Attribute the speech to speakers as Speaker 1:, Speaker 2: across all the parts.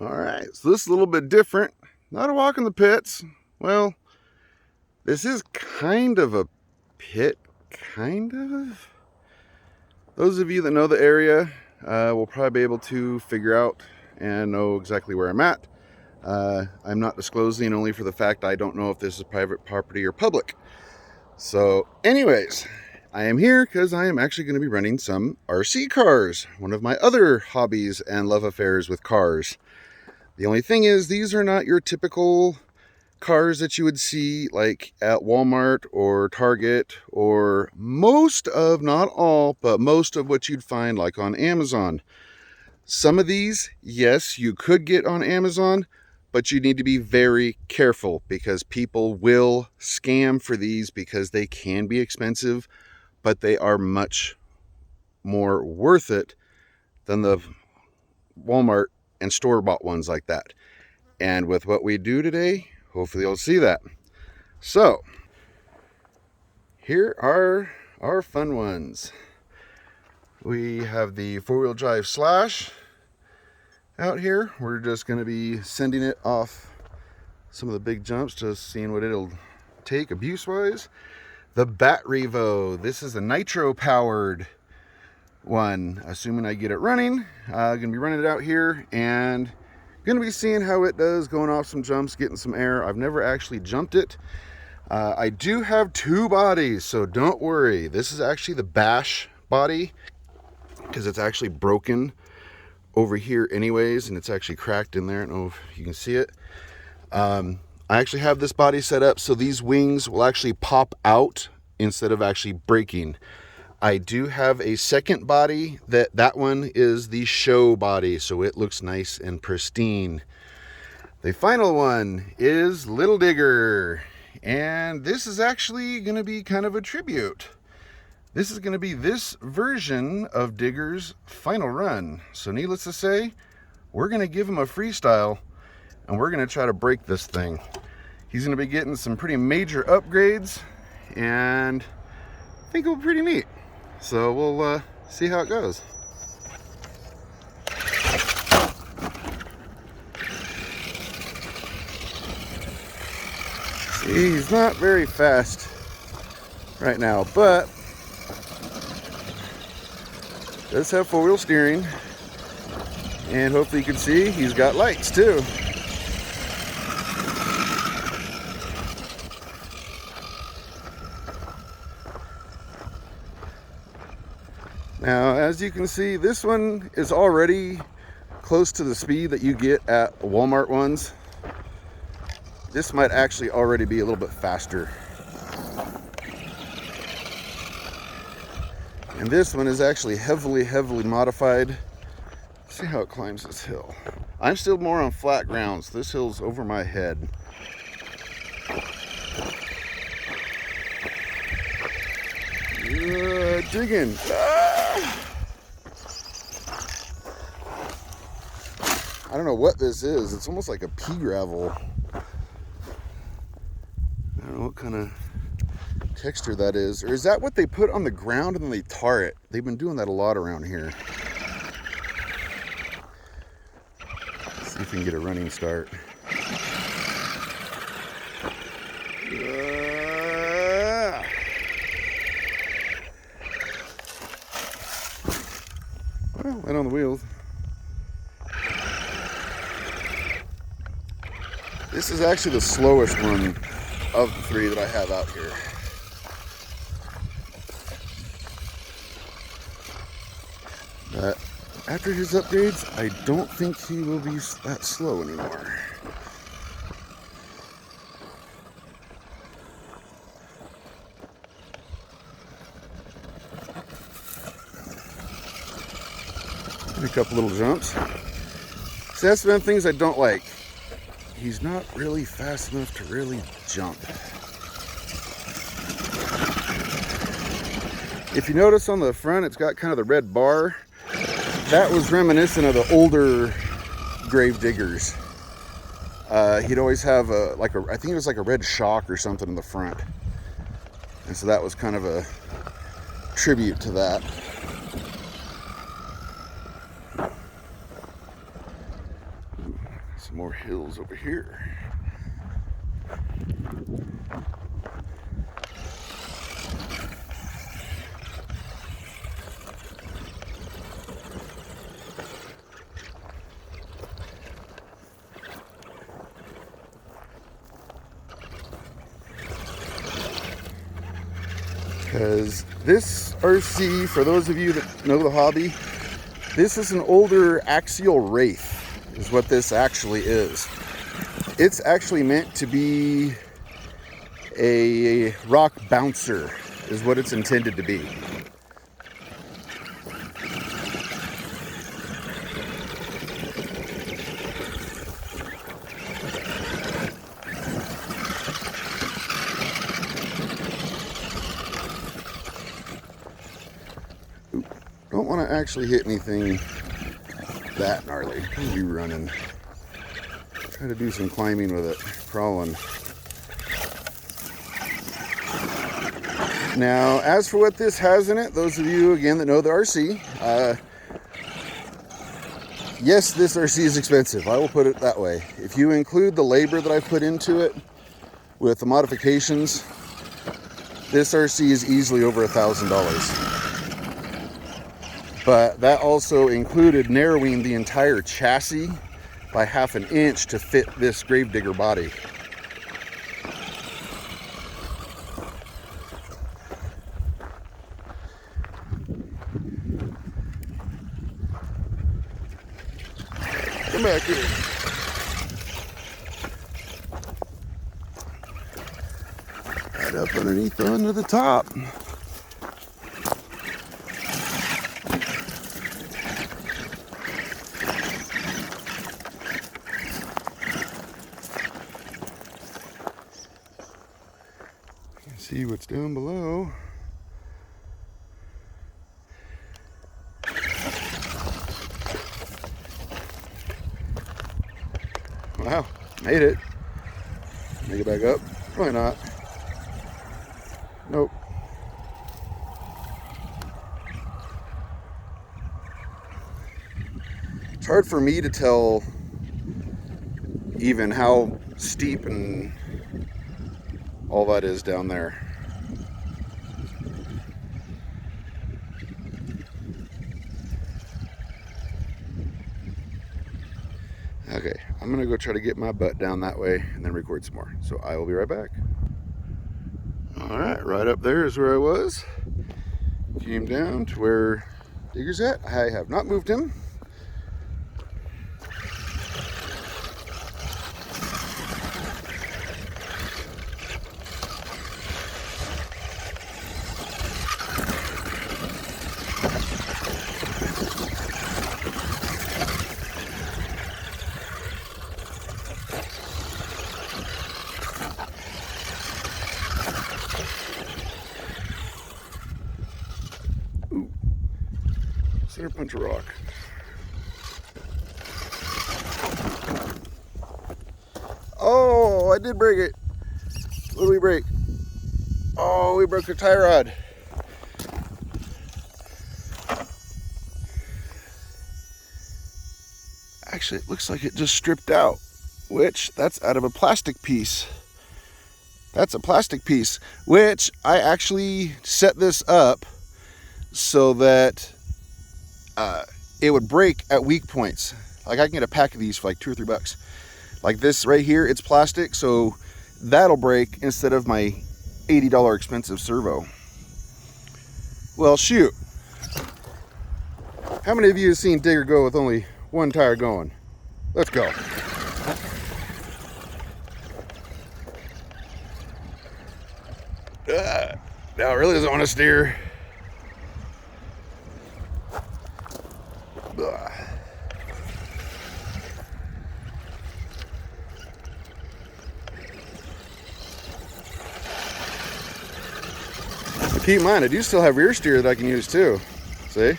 Speaker 1: All right, so this is a little bit different. Not a walk in the pits. Well, this is kind of a pit, kind of. Those of you that know the area will probably be able to figure out and know exactly where I'm at. I'm not disclosing only for the fact I don't know if this is private property or public. So anyways, I am here because I am actually going to be running some RC cars, one of my other hobbies and love affairs with cars. The only thing is, these are not your typical cars that you would see like at Walmart or Target, or most of, not all, but most of what you'd find like on Amazon. Some of these, yes, you could get on Amazon, but you need to be very careful because people will scam for these because they can be expensive, but they are much more worth it than the Walmart and store-bought ones like that. And with what we do today, hopefully you'll see that. So, here are our fun ones. We have the four-wheel drive Slash out here. We're just going to be sending it off some of the big jumps, just seeing what it'll take abuse-wise. The Bat Revo. This is a nitro-powered one, assuming I get it running. I'm going to be running it out here and going to be seeing how it does, going off some jumps, getting some air. I've never actually jumped it. I do have two bodies, so don't worry. This is actually the Bash body because it's actually broken over here anyways, and it's actually cracked in there. I don't know if you can see it. I actually have this body set up so these wings will actually pop out instead of actually breaking. I do have a second body that one is the show body, so it looks nice and pristine. The final one is LIL Digger, and this is actually going to be kind of a tribute. This is going to be this version of Digger's final run. So needless to say, we're going to give him a freestyle, and we're going to try to break this thing. He's going to be getting some pretty major upgrades, and I think it'll be pretty neat. So we'll see how it goes. See, he's not very fast right now, but does have four-wheel steering, and hopefully you can see he's got lights too. Now, as you can see, this one is already close to the speed that you get at Walmart ones. This might actually already be a little bit faster. And this one is actually heavily modified. Let's see how it climbs this hill. I'm still more on flat ground, so this hill's over my head. Digging. I don't know what this is. It's almost like a pea gravel. I don't know what kind of texture that is. Or is that what they put on the ground and then they tar it? They've been doing that a lot around here. Let's see if we can get a running start. Well, right on the wheels. This is actually the slowest one of the three that I have out here. But after his upgrades, I don't think he will be that slow anymore. A couple little jumps. So that's one of the things I don't like. He's not really fast enough to really jump. If you notice on the front, it's got kind of the red bar. That was reminiscent of the older grave diggers. He'd always have I think it was like a red shock or something in the front. And so that was kind of a tribute to that. Some more hills over here. Because this RC, for those of you that know the hobby, this is an older Axial Wraith, is what this actually is. It's actually meant to be a rock bouncer, is what it's intended to be. Don't want to actually hit anything that gnarly. I'll be running. Try to do some climbing with it, crawling. Now, as for what this has in it, those of you, again, that know the RC, yes, this RC is expensive. I will put it that way. If you include the labor that I put into it with the modifications, this RC is easily over $1,000. But that also included narrowing the entire chassis by ½ an inch to fit this grave digger body. Come back here. Right up underneath under the top. See what's down below. Wow, made it. Make it back up? Probably not. Nope. It's hard for me to tell even how steep and all that is down there. Okay, I'm gonna go try to get my butt down that way and then record some more. So I will be right back. All right up there is where I was. Came down to where Digger's at. I have not moved him. Center punch a rock. Oh, I did break it. What did we break? Oh, we broke the tie rod. Actually, it looks like it just stripped out, which that's out of a plastic piece. That's a plastic piece, which I actually set this up so that it would break at weak points. Like I can get a pack of these for like $2 or $3. Like this right here, it's plastic, so that'll break instead of my $80 expensive servo. Well, shoot. How many of you have seen Digger go with only one tire going? Let's go. Now it really doesn't want to steer. Keep in mind, I do still have rear steer that I can use too. See?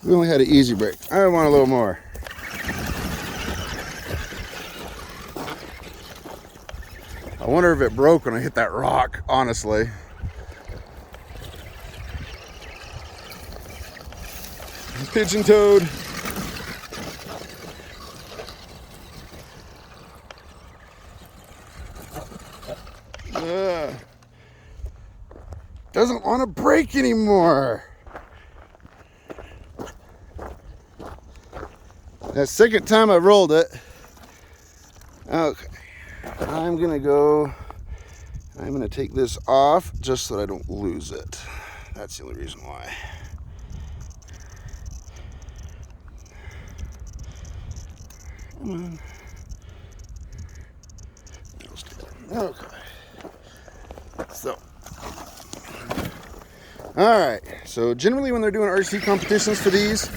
Speaker 1: We only had an easy brake. I want a little more. I wonder if it broke when I hit that rock, honestly. Pigeon toed. Doesn't want to break anymore. That second time I rolled it. Okay, I'm gonna take this off just so that I don't lose it. That's the only reason why. Come on. Okay. So, all right. So generally, when they're doing RC competitions for these,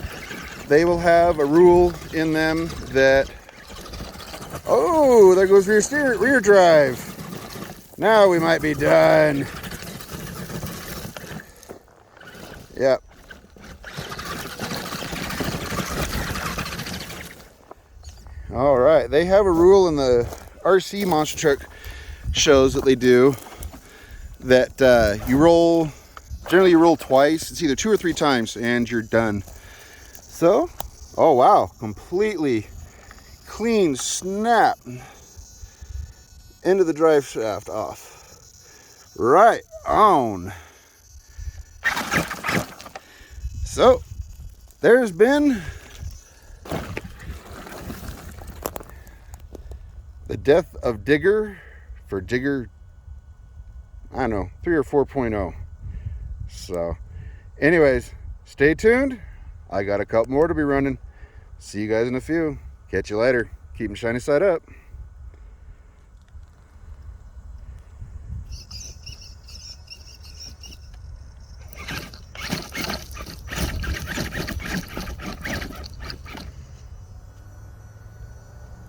Speaker 1: they will have a rule in them that, oh, there goes rear drive. Now we might be done. Yep. All right. They have a rule in the RC monster truck shows that they do that generally you roll twice. It's either 2 or 3 times and you're done. So, oh wow, completely clean snap into the drive shaft off. Right on. So, there's been the death of Digger for Digger, I don't know, 3 or 4.0. So, anyways, stay tuned. I got a couple more to be running. See you guys in a few. Catch you later. Keep them shiny side up.